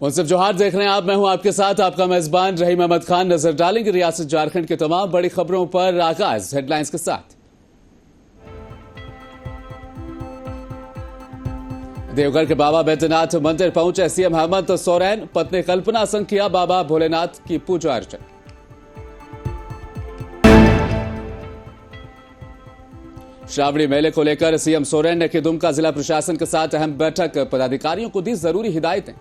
मुंसिफ जोहार देख रहे हैं आप। मैं हूं आपके साथ आपका मेजबान रहीम अहमद खान। नजर डालेंगे रियासत झारखंड की तमाम बड़ी खबरों पर। आगाज हेडलाइंस के साथ। देवघर के बाबा बैद्यनाथ मंदिर पहुंचे सीएम हेमंत सोरेन। पत्नी कल्पना संग किया बाबा भोलेनाथ की पूजा अर्चना। श्रावणी मेले को लेकर सीएम सोरेन ने की दुमका जिला प्रशासन के साथ अहम बैठक। पदाधिकारियों को दी जरूरी हिदायतें।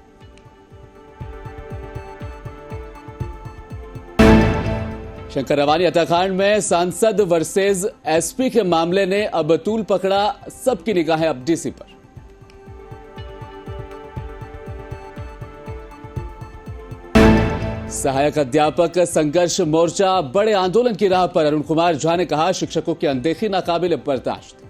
शंकर रवानी हत्याकांड में सांसद वर्सेज एसपी के मामले ने अब तूल पकड़ा। सबकी निगाहें अब डीसी पर। सहायक अध्यापक संघर्ष मोर्चा बड़े आंदोलन की राह पर। अरुण कुमार झा ने कहा, शिक्षकों की अनदेखी नाकाबिल बर्दाश्त।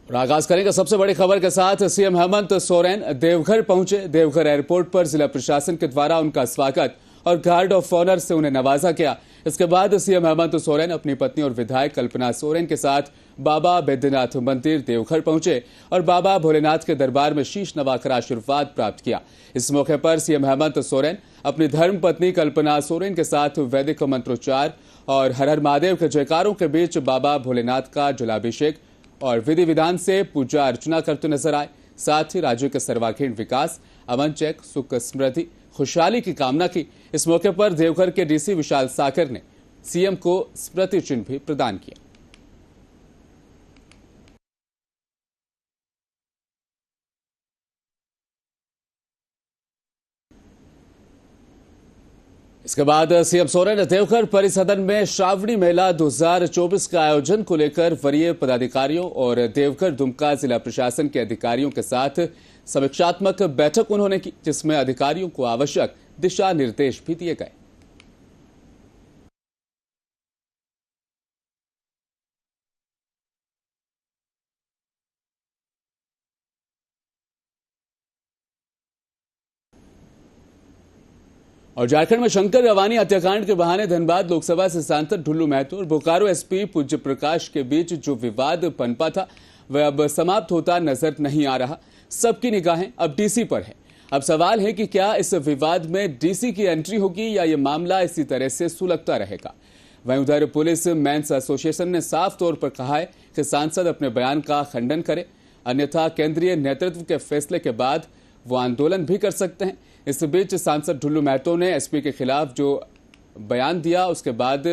और आगाज करेंगे सबसे बड़ी खबर के साथ। सीएम हेमंत सोरेन देवघर पहुंचे। देवघर एयरपोर्ट पर जिला प्रशासन के द्वारा उनका स्वागत और गार्ड ऑफ ऑनर से उन्हें नवाजा गया। इसके बाद सीएम हेमंत सोरेन अपनी पत्नी और विधायक कल्पना सोरेन के साथ बाबा बैद्यनाथ मंदिर देवघर पहुंचे और बाबा भोलेनाथ के दरबार में शीश नवाकर आशीर्वाद प्राप्त किया। इस मौके पर सीएम हेमंत सोरेन अपनी धर्म पत्नी कल्पना सोरेन के साथ वैदिक मंत्रोच्चार और हर हर महादेव के जयकारों के बीच बाबा भोलेनाथ का जलाभिषेक और विधि विधान से पूजा अर्चना करते नजर आए। साथ ही राज्य के सर्वांगीण विकास, अमन चैक, सुख समृद्धि, खुशहाली की कामना की। इस मौके पर देवघर के डीसी विशाल सागर ने सीएम को स्मृति चिन्ह भी प्रदान किया। इसके बाद सीएम सोरेन ने देवघर परिसदन में श्रावणी मेला 2024 के आयोजन को लेकर वरीय पदाधिकारियों और देवघर दुमका जिला प्रशासन के अधिकारियों के साथ समीक्षात्मक बैठक उन्होंने की, जिसमें अधिकारियों को आवश्यक दिशा निर्देश भी दिए गए। और झारखंड में शंकर रवानी हत्याकांड के बहाने धनबाद लोकसभा से सांसद ढुल्लू महतो और बोकारो एसपी पूज्य प्रकाश के बीच जो विवाद पनपा था वह अब समाप्त होता नजर नहीं आ रहा। सबकी निगाहें अब डीसी पर है। अब सवाल है कि क्या इस विवाद में डीसी की एंट्री होगी या यह मामला इसी तरह से सुलगता रहेगा। वहीं उधर पुलिस मेंस एसोसिएशन ने साफ तौर पर कहा है कि सांसद अपने बयान का खंडन करे, अन्यथा केंद्रीय नेतृत्व के फैसले के बाद वो आंदोलन भी कर सकते हैं। इस बीच सांसद ढुल्लू महतो ने एसपी के खिलाफ जो बयान दिया उसके बाद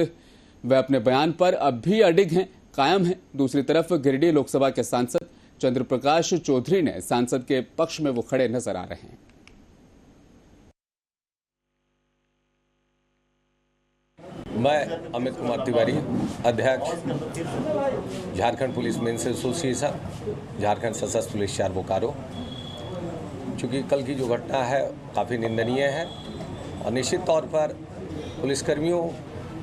वह अपने बयान पर अब भी अडिग हैं, कायम हैं। दूसरी तरफ गिरिडीह लोकसभा के सांसद चंद्र प्रकाश चौधरी ने सांसद के पक्ष में वो खड़े नजर आ रहे हैं। मैं अमित कुमार तिवारी, अध्यक्ष Jharkhand police men's association, Jharkhand सशस्त्र पुलिस 4 बोकारो। चूँकि कल की जो घटना है काफ़ी निंदनीय है और निश्चित तौर पर पुलिसकर्मियों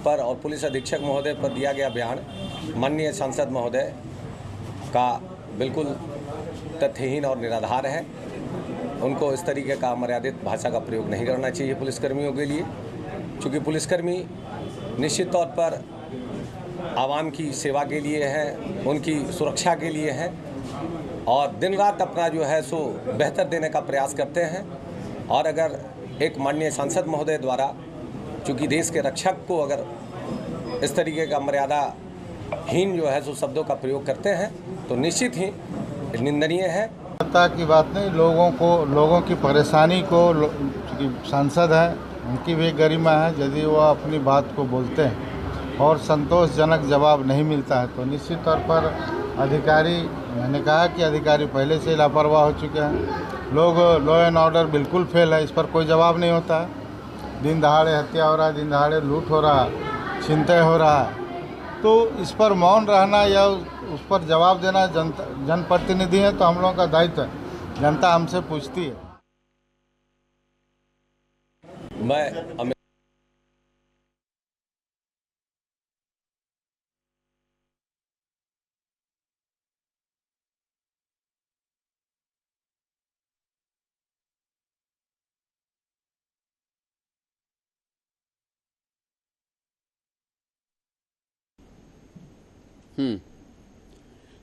पर और पुलिस अधीक्षक महोदय पर दिया गया बयान माननीय सांसद महोदय का बिल्कुल तथ्यहीन और निराधार है। उनको इस तरीके का मर्यादित भाषा का प्रयोग नहीं करना चाहिए पुलिसकर्मियों के लिए, चूँकि पुलिसकर्मी निश्चित तौर पर आवाम की सेवा के लिए है, उनकी सुरक्षा के लिए है और दिन रात अपना जो है सो बेहतर देने का प्रयास करते हैं। और अगर एक माननीय सांसद महोदय द्वारा चूँकि देश के रक्षक को अगर इस तरीके का मर्यादाहीन जो है सो शब्दों का प्रयोग करते हैं तो निश्चित ही निंदनीय है। की बात नहीं, लोगों की परेशानी को चूँकि सांसद है उनकी भी गरिमा है। यदि वो अपनी बात को बोलते हैं और संतोषजनक जवाब नहीं मिलता है तो निश्चित तौर पर अधिकारी, मैंने कहा कि अधिकारी पहले से लापरवाह हो चुके हैं। लोग लॉ एंड ऑर्डर बिल्कुल फेल है, इस पर कोई जवाब नहीं होता है। दिन दहाड़े हत्या हो रहा है, दिन दहाड़े लूट हो रहा है, छिनतई हो रहा है, तो इस पर मौन रहना या उस पर जवाब देना जनप्रतिनिधि है तो हम लोगों का दायित्व है। जनता हमसे पूछती है। मैं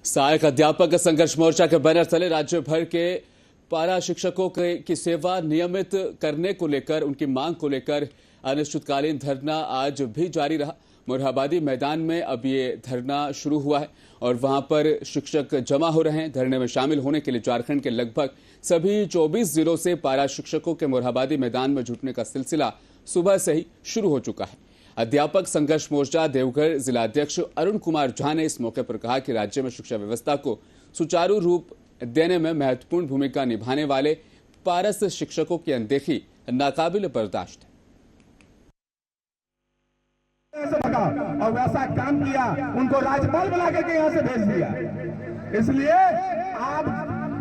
सहायक अध्यापक संघर्ष मोर्चा के बैनर तले राज्य भर के पारा शिक्षकों की सेवा नियमित करने को लेकर उनकी मांग को लेकर अनिश्चितकालीन धरना आज भी जारी रहा। मोरहाबादी मैदान में अब ये धरना शुरू हुआ है और वहां पर शिक्षक जमा हो रहे हैं। धरने में शामिल होने के लिए झारखंड के लगभग सभी 24 जिलों से पारा शिक्षकों के मोरहाबादी मैदान में जुटने का सिलसिला सुबह से ही शुरू हो चुका है। अध्यापक संघर्ष मोर्चा देवघर जिलाध्यक्ष अरुण कुमार झा ने इस मौके पर कहा कि राज्य में शिक्षा व्यवस्था को सुचारू रूप देने में महत्वपूर्ण भूमिका निभाने वाले पारस शिक्षकों की अनदेखी नाकाबिल बर्दाश्त है। और वैसा काम किया, उनको राज्यपाल बना करके यहाँ से भेज दिया। इसलिए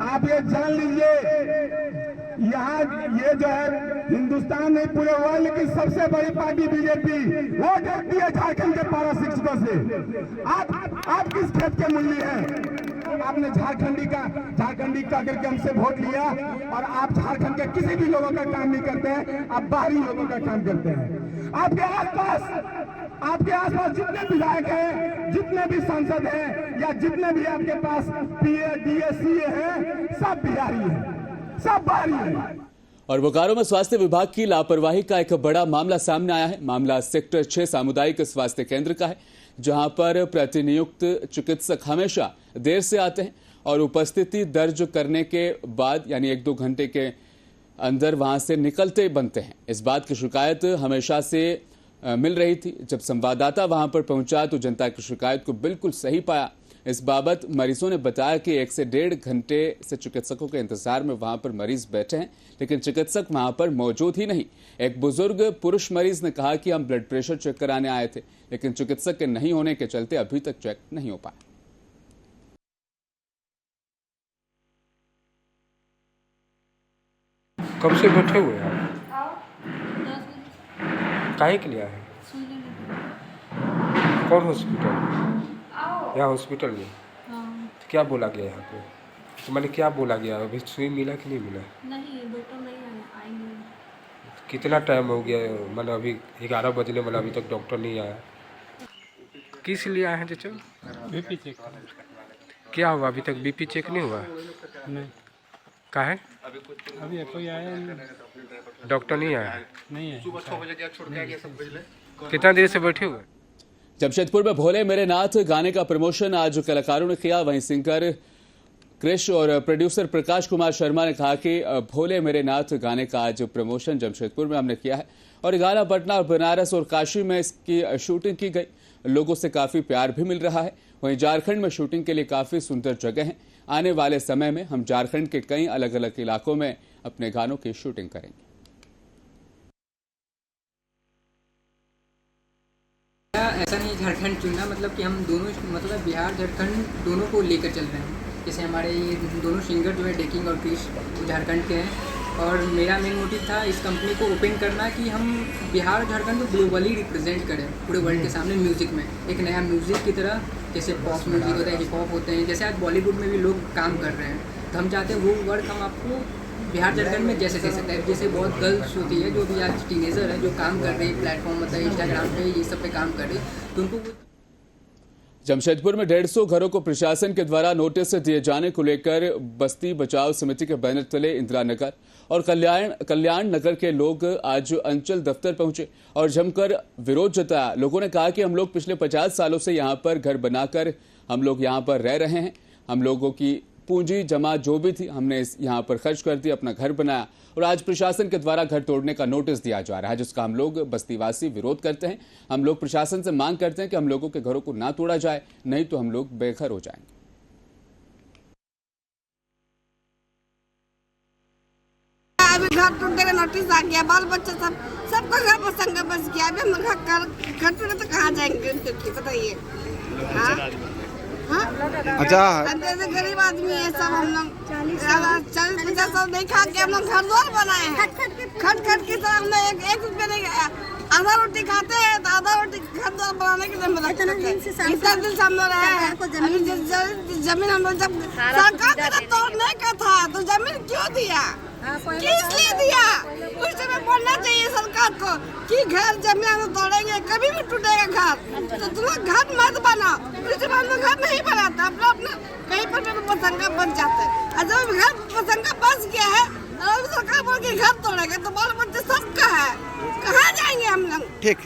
आप ये जान लीजिए, यहाँ ये जो है हिंदुस्तान नहीं पूरे वर्ल्ड की सबसे बड़ी पार्टी बीजेपी वो देखती है झारखंड के पारा शिक्षकों से। आप किस खेत के मूल्य हैं? आपने झारखंडी का करके हमसे वोट लिया और आप झारखंड के किसी भी लोगों का काम नहीं करते हैं, आप बाहरी लोगों का काम करते हैं। आपके आसपास जितने विधायक हैं, जितने भी सांसद हैं या जितने भी आपके पास पीए डीए सीए हैं, सब बिहारी हैं, सब बाहरी हैं। और बोकारो में स्वास्थ्य विभाग की लापरवाही का एक बड़ा मामला सामने आया है। मामला सेक्टर 6 सामुदायिक स्वास्थ्य केंद्र का है, जहां पर प्रतिनियुक्त चिकित्सक हमेशा देर से आते हैं और उपस्थिति दर्ज करने के बाद यानी 1-2 घंटे के अंदर वहां से निकलते बनते हैं। इस बात की शिकायत हमेशा से मिल रही थी। जब संवाददाता वहां पर पहुंचा तो जनता की शिकायत को बिल्कुल सही पाया। इस बाबत मरीजों ने बताया कि 1 से 1.5 घंटे से चिकित्सकों के इंतजार में वहां पर मरीज बैठे हैं, लेकिन चिकित्सक वहां पर मौजूद ही नहीं। एक बुजुर्ग पुरुष मरीज ने कहा कि हम ब्लड प्रेशर चेक कराने आए थे, लेकिन चिकित्सक के नहीं होने के चलते अभी तक चेक नहीं हो पाया। कब से बैठे हुए हैं? काहे के लिए आए? कौन हॉस्पिटल? यहाँ हॉस्पिटल में? तो क्या बोला गया यहाँ पे? तो मैंने क्या बोला गया? अभी सुई मिला कि नहीं मिला? नहीं, डॉक्टर नहीं आएंगे। कितना टाइम हो गया? मैंने अभी 11 बजने वाला, अभी तक डॉक्टर नहीं आया। किस लिए आए हैं चाचा? BP check. क्या हुआ? अभी तक बीपी चेक नहीं हुआ? नहीं। काहे? अभी कोई आया नहीं। डॉक्टर नहीं आया? नहीं है। कितना देर से बैठे हुए? जमशेदपुर में भोले मेरे नाथ गाने का प्रमोशन आज कलाकारों ने किया। वहीं सिंगर क्रिश और प्रोड्यूसर प्रकाश कुमार शर्मा ने कहा कि भोले मेरे नाथ गाने का आज प्रमोशन जमशेदपुर में हमने किया है और गाना पटना और बनारस और काशी में इसकी शूटिंग की गई। लोगों से काफी प्यार भी मिल रहा है। वहीं झारखंड में शूटिंग के लिए काफी सुंदर जगह है। आने वाले समय में हम झारखंड के कई अलग अलग इलाकों में अपने गानों की शूटिंग करेंगे। ऐसा नहीं झारखंड चुनना, मतलब कि हम दोनों, मतलब बिहार झारखंड दोनों को लेकर चल रहे हैं। जैसे हमारे ये दोनों सिंगर जो है डेकिंग और क्रिश झारखंड के हैं और मेरा मेन मोटिव था इस कंपनी को ओपन करना कि हम बिहार झारखंड को ग्लोबली रिप्रेजेंट करें पूरे वर्ल्ड के सामने म्यूज़िक में। एक नया म्यूज़िक की तरह, जैसे पॉप म्यूज़िक होता है, हिप हॉप होते हैं, जैसे आज बॉलीवुड में भी लोग काम कर रहे हैं। तो हम चाहते हैं वो वर्क हम आपको बिहार झारखंड में जैसे दे सकते हैं। जैसे बहुत गर्ल्स होती है जो भी आज टीनेजर है, जो काम कर रही है प्लेटफॉर्म, मतलब इंस्टाग्राम पे ये सब पे काम कर रही है, तो उनको जमशेदपुर में 150 घरों को प्रशासन के द्वारा नोटिस दिए जाने को लेकर बस्ती बचाओ समिति के बैनर तले इंदिरा नगर और कल्याण नगर के लोग आज अंचल दफ्तर पहुंचे और जमकर विरोध जताया। लोगों ने कहा कि हम लोग पिछले 50 सालों से यहां पर घर बनाकर हम लोग यहां पर रह रहे हैं। हम लोगों की पूंजी जमा जो भी थी हमने यहाँ पर खर्च कर दी, अपना घर बनाया और आज प्रशासन के द्वारा घर तोड़ने का नोटिस दिया जा रहा है, जिसका हम लोग बस्तीवासी विरोध करते हैं। हम लोग प्रशासन से मांग करते हैं कि हम लोगों के घरों को ना तोड़ा जाए, नहीं तो हम लोग बेघर हो जाएंगे। अभी घर टूटने का नोटिस आ गया, बाल बच्चे सबका घर पर संग बस गया। अभी हम घर टूटे तो कहाँ जाएंगे बताइए? अच्छा, गरीब आदमी है सब। हम लोग 40-50 साल नहीं खा के हम लोग घर द्वार बनाए हैं। खट के तरह हम लोग 1 रुपये नहीं, आधा रोटी खाते हैं तो आधा रोटी घर द्वार बनाने के लिए मदद करते हैं। इतना दिन से हम लोग रहे हैं। जमीन हम लोग जब सरकार ने तोड़ने का था तो जमीन क्यों दिया, किस लिए दिया? उस समय बोलना चाहिए सरकार को कि घर जमीन हम तोड़ेंगे, कभी भी टूटेगा घर, तो तुम लोग घर मत बनाओ। उस समय हम लोग घर नहीं बनाते, अपना ठीक।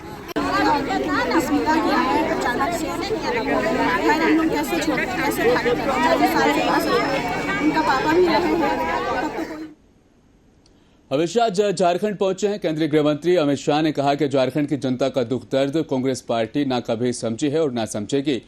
अमित शाह झारखंड पहुंचे हैं। केंद्रीय गृह मंत्री अमित शाह ने कहा कि झारखंड की जनता का दुख दर्द कांग्रेस पार्टी ना कभी समझी है और ना समझेगी।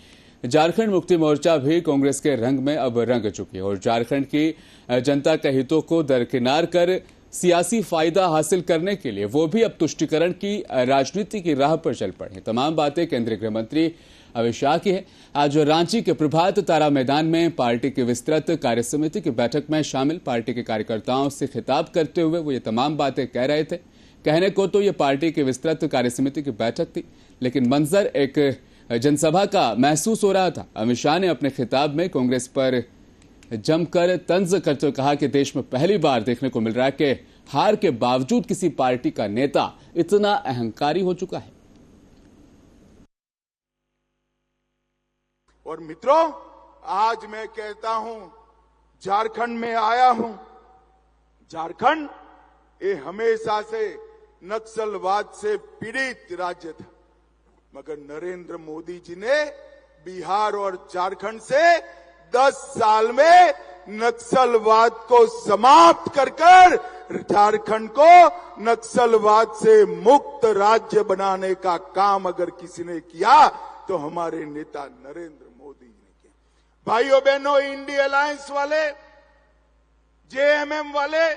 झारखंड मुक्ति मोर्चा भी कांग्रेस के रंग में अब रंग चुकी है और झारखंड की जनता के हितों को दरकिनार कर सियासी फायदा हासिल करने के लिए वो भी अब तुष्टीकरण की राजनीति की राह पर चल पड़े। तमाम बातें केंद्रीय गृह मंत्री अमित शाह की है। आज रांची के प्रभात तारा मैदान में पार्टी की विस्तृत कार्यसमिति की बैठक में शामिल पार्टी के कार्यकर्ताओं से खिताब करते हुए वो ये तमाम बातें कह रहे थे। कहने को तो ये पार्टी की विस्तृत कार्यसमिति की बैठक थी, लेकिन मंजर एक जनसभा का महसूस हो रहा था। अमित शाह ने अपने खिताब में कांग्रेस पर जमकर तंज करते हुए कहा कि देश में पहली बार देखने को मिल रहा है कि हार के बावजूद किसी पार्टी का नेता इतना अहंकारी हो चुका है। और मित्रों, आज मैं कहता हूं, झारखंड में आया हूं। झारखंड ये हमेशा से नक्सलवाद से पीड़ित राज्य था, मगर नरेंद्र मोदी जी ने बिहार और झारखंड से 10 साल में नक्सलवाद को समाप्त कर झारखंड को नक्सलवाद से मुक्त राज्य बनाने का काम अगर किसी ने किया तो हमारे नेता नरेंद्र मोदी जी ने किया। भाइयों बहनों, इंडिया अलायंस वाले, जेएमएम वाले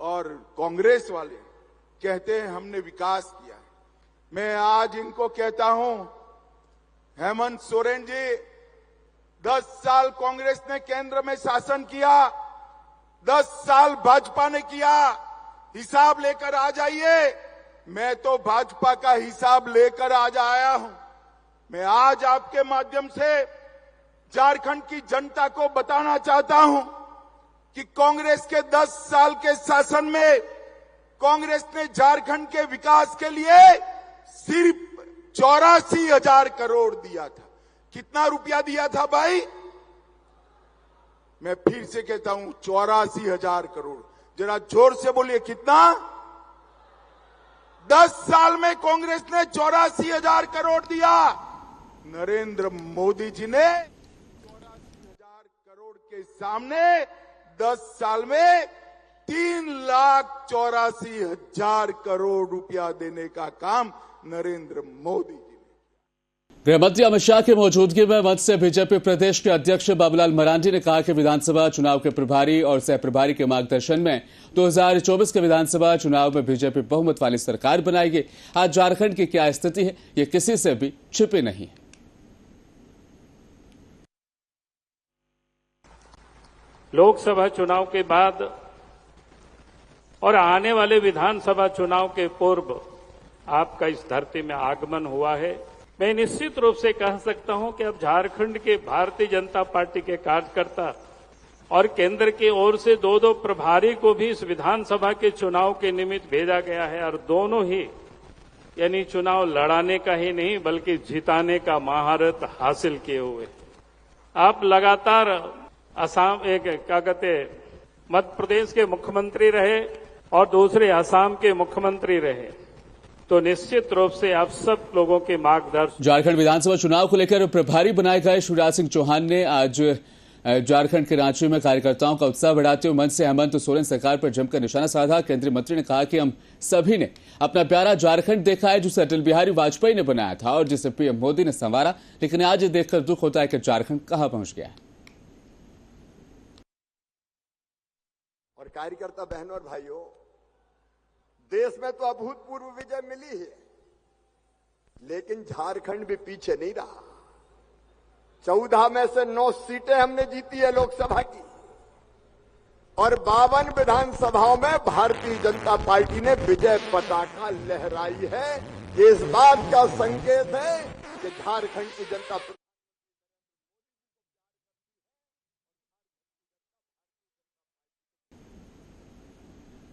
और कांग्रेस वाले कहते हैं हमने विकास किया है। मैं आज इनको कहता हूं, हेमंत सोरेन जी, 10 साल कांग्रेस ने केंद्र में शासन किया, 10 साल भाजपा ने किया, हिसाब लेकर आ जाइए। मैं तो भाजपा का हिसाब लेकर आज आया हूं। मैं आज आपके माध्यम से झारखंड की जनता को बताना चाहता हूं कि कांग्रेस के 10 साल के शासन में कांग्रेस ने झारखंड के विकास के लिए सिर्फ 84,000 करोड़ दिया था। कितना रुपया दिया था भाई? मैं फिर से कहता हूं, 84,000 करोड़। जरा जोर से बोलिए, कितना? 10 साल में कांग्रेस ने 84,000 करोड़ दिया। नरेंद्र मोदी जी ने 84,000 करोड़ के सामने 10 साल में 3,84,000 करोड़ रुपया देने का काम नरेंद्र मोदी जी ने। गृह मंत्री अमित शाह की मौजूदगी में मंच से बीजेपी प्रदेश के अध्यक्ष बाबूलाल मरांडी ने कहा कि विधानसभा चुनाव के प्रभारी और सह प्रभारी के मार्गदर्शन में 2024 के विधानसभा चुनाव में बीजेपी बहुमत वाली सरकार बनाएगी। आज झारखंड की क्या स्थिति है, ये किसी से भी छिपी नहीं है। लोकसभा चुनाव के बाद और आने वाले विधानसभा चुनाव के पूर्व आपका इस धरती में आगमन हुआ है। मैं निश्चित रूप से कह सकता हूं कि अब झारखंड के भारतीय जनता पार्टी के कार्यकर्ता और केंद्र की ओर से 2 प्रभारी को भी इस विधानसभा के चुनाव के निमित्त भेजा गया है और दोनों ही यानी चुनाव लड़ाने का ही नहीं बल्कि जिताने का महारत हासिल किए हुए। आप लगातार असम क्या कहते मध्य प्रदेश के मुख्यमंत्री रहे और दूसरे असम के मुख्यमंत्री रहे, तो निश्चित रूप से आप सब लोगों के मार्गदर्शन। झारखंड विधानसभा चुनाव को लेकर प्रभारी बनाए गए शिवराज सिंह चौहान ने आज झारखंड के रांची में कार्यकर्ताओं का उत्साह बढ़ाते हुए मंच से हेमंत सोरेन सरकार पर जमकर निशाना साधा। केंद्रीय मंत्री ने कहा कि हम सभी ने अपना प्यारा झारखंड देखा है जिसे अटल बिहारी वाजपेयी ने बनाया था और जिसे पीएम मोदी ने संवारा, लेकिन आज ये देखकर दुख होता है कि झारखंड कहां पहुंच गया है। और कार्यकर्ता बहनों और भाइयों, देश में तो अभूतपूर्व विजय मिली है, लेकिन झारखंड भी पीछे नहीं रहा। 14 में से 9 सीटें हमने जीती है लोकसभा की और 52 विधानसभाओं में भारतीय जनता पार्टी ने विजय पताका लहराई है। ये इस बात का संकेत है कि झारखंड की जनता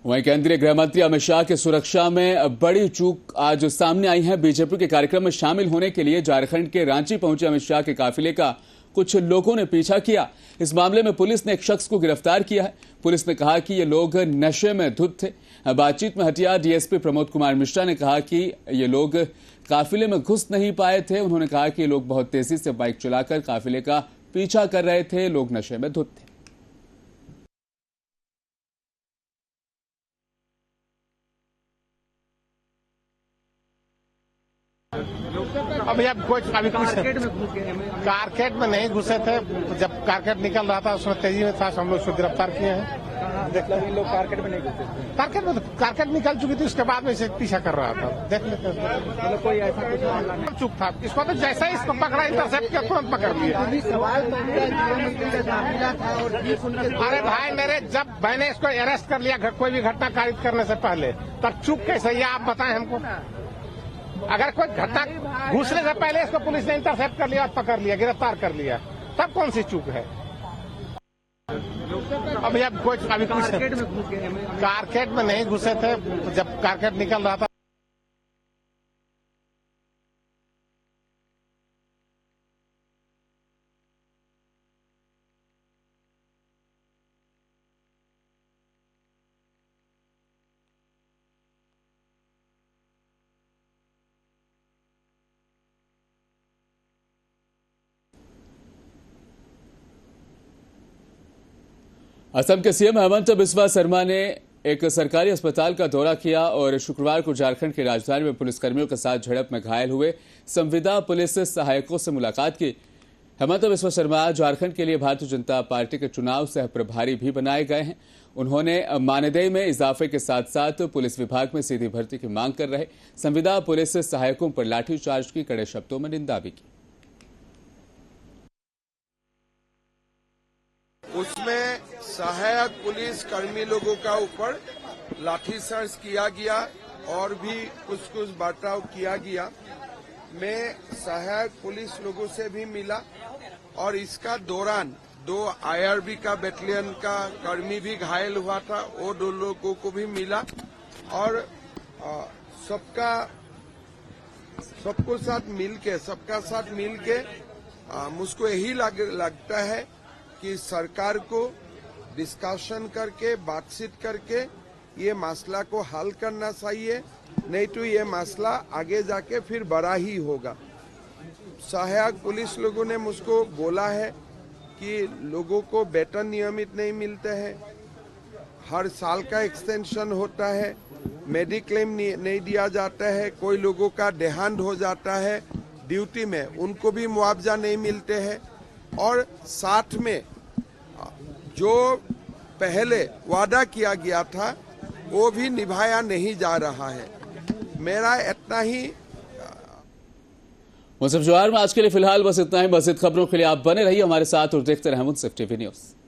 वहीं केंद्रीय गृह मंत्री अमित शाह की सुरक्षा में बड़ी चूक आज सामने आई है। बीजेपी के कार्यक्रम में शामिल होने के लिए झारखंड के रांची पहुंचे अमित शाह के काफिले का कुछ लोगों ने पीछा किया। इस मामले में पुलिस ने एक शख्स को गिरफ्तार किया है। पुलिस ने कहा कि ये लोग नशे में धुत थे। बातचीत में हटिया डीएसपी प्रमोद कुमार मिश्रा ने कहा कि ये लोग काफिले में घुस नहीं पाए थे। उन्होंने कहा कि ये लोग बहुत तेजी से बाइक चलाकर काफिले का पीछा कर रहे थे। लोग नशे में धुत थे। अभी कुछ कारकेट में नहीं घुसे थे। जब कारकेट निकल रहा था उसमें तेजी में था, हम लोग उसको गिरफ्तार किए हैं। लोग कारकेट में नहीं घुसे, कारकेट निकल चुकी थी, उसके बाद में इसे पीछा कर रहा था। देख लेते मतलब कोई ऐसा कुछ चुप था। इसको तो जैसा ही इसको पकड़ा, इंटरसेप्ट किया, तुरंत पकड़ लिया। अरे भाई मेरे, जब मैंने इसको अरेस्ट कर लिया कोई भी घटना कारित करने से पहले, तब चुप कैसे ये आप बताएं हमको। अगर कोई घटना घुसने से पहले इसको पुलिस ने इंटरसेप्ट कर लिया, पकड़ लिया, गिरफ्तार कर लिया, तब कौन सी चूक है। अभी कुछ कारकेट में नहीं घुसे थे। जब कारकेट निकल रहा था असम के सीएम हेमंत बिस्वा शर्मा ने एक सरकारी अस्पताल का दौरा किया और शुक्रवार को झारखंड की राजधानी में पुलिसकर्मियों के साथ झड़प में घायल हुए संविदा पुलिस सहायकों से मुलाकात की। हेमंत बिस्वा शर्मा झारखंड के लिए भारतीय जनता पार्टी के चुनाव सह प्रभारी भी बनाए गए हैं। उन्होंने मानदेय में इजाफे के साथ साथ पुलिस विभाग में सीधी भर्ती की मांग कर रहे संविदा पुलिस सहायकों पर लाठीचार्ज की कड़े शब्दों में निंदा भी की। उसमें सहायक पुलिस कर्मी लोगों का ऊपर लाठीचार्ज किया गया और भी कुछ बर्ताव किया गया। मैं सहायक पुलिस लोगों से भी मिला और इसका दौरान 2 आईआरबी का बटालियन का कर्मी भी घायल हुआ था, वो 2 लोगों को भी मिला और सबको साथ मिलके मुझको यही लगता है कि सरकार को डिस्कशन करके, बातचीत करके ये मसला को हल करना चाहिए, नहीं तो ये मसला आगे जाके फिर बड़ा ही होगा। सहायक पुलिस लोगों ने मुझको बोला है कि लोगों को वेतन नियमित नहीं मिलते हैं, हर साल का एक्सटेंशन होता है, मेडिक्लेम नहीं दिया जाता है, कोई लोगों का देहांत हो जाता है ड्यूटी में, उनको भी मुआवजा नहीं मिलते हैं और साथ में जो पहले वादा किया गया था वो भी निभाया नहीं जा रहा है। मेरा इतना ही। मुंसिफ जवाहर में आज के लिए फिलहाल बस इतना ही। मज़ीद खबरों के लिए आप बने रहिए हमारे साथ और देखते रहें मुंसिफ टीवी न्यूज़।